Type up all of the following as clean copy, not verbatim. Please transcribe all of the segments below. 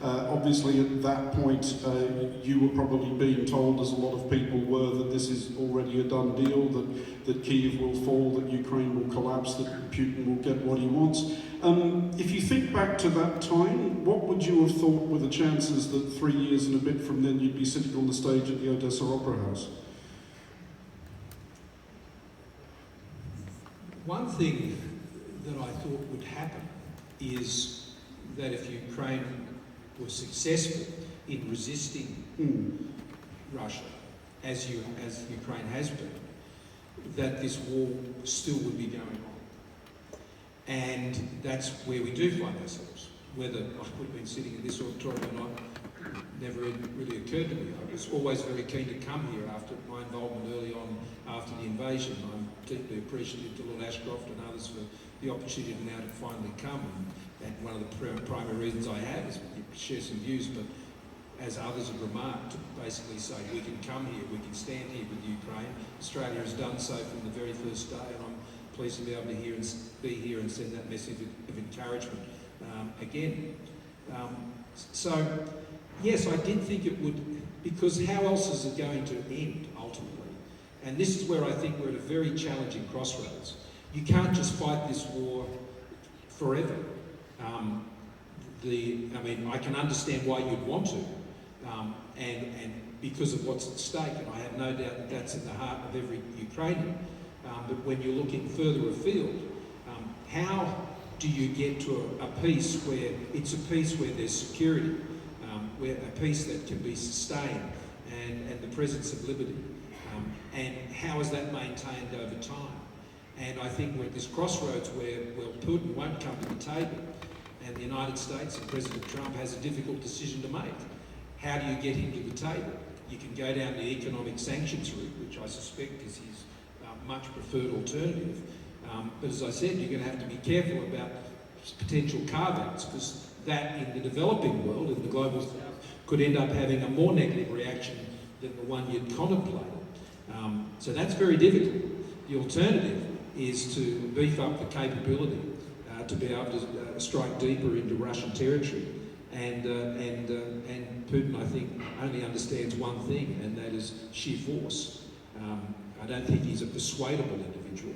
Obviously at that point you were probably being told, as a lot of people were, that this is already a done deal, that Kyiv will fall, that Ukraine will collapse, that Putin will get what he wants. If you think back to that time, what would you have thought were the chances that 3 years and a bit from then you'd be sitting on the stage at the Odessa Opera House? One thing that I thought would happen is that if Ukraine was successful in resisting Russia, as Ukraine has been, that this war still would be going on. And that's where we do find ourselves. Whether I would have been sitting in this auditorium or not, never really occurred to me. I was always very keen to come here after my involvement early on after the invasion. I'm deeply appreciative to Lord Ashcroft and others for the opportunity now to finally come. And one of the primary reasons I have is to share some views, but as others have remarked, to basically say we can come here, we can stand here with Ukraine. Australia has done so from the very first day, and I'm pleased to be able to be here and send that message of encouragement again. So, yes, I did think it would, because how else is it going to end ultimately? And this is where I think we're at a very challenging crossroads. You can't just fight this war forever. I can understand why you'd want to, and because of what's at stake, and I have no doubt that that's in the heart of every Ukrainian. But when you're looking further afield, how do you get to a peace where it's a peace where there's security, where a peace that can be sustained, and the presence of liberty, and how is that maintained over time? And I think we're at this crossroads where, well, Putin won't come to the table, and the United States and President Trump has a difficult decision to make. How do you get him to the table? You can go down the economic sanctions route, which I suspect is his much preferred alternative. But as I said, you're going to have to be careful about potential carve-outs, because that in the developing world, in the global south, could end up having a more negative reaction than the one you'd contemplated. So that's very difficult. The alternative is to beef up the capability to be able to strike deeper into Russian territory. And Putin, I think, only understands one thing, and that is sheer force. I don't think he's a persuadable individual,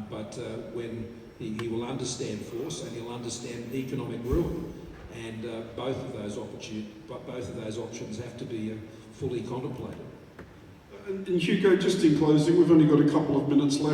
but when he will understand force, and he'll understand economic ruin, and both of those options have to be fully contemplated. And Hugo, just in closing, we've only got a couple of minutes left.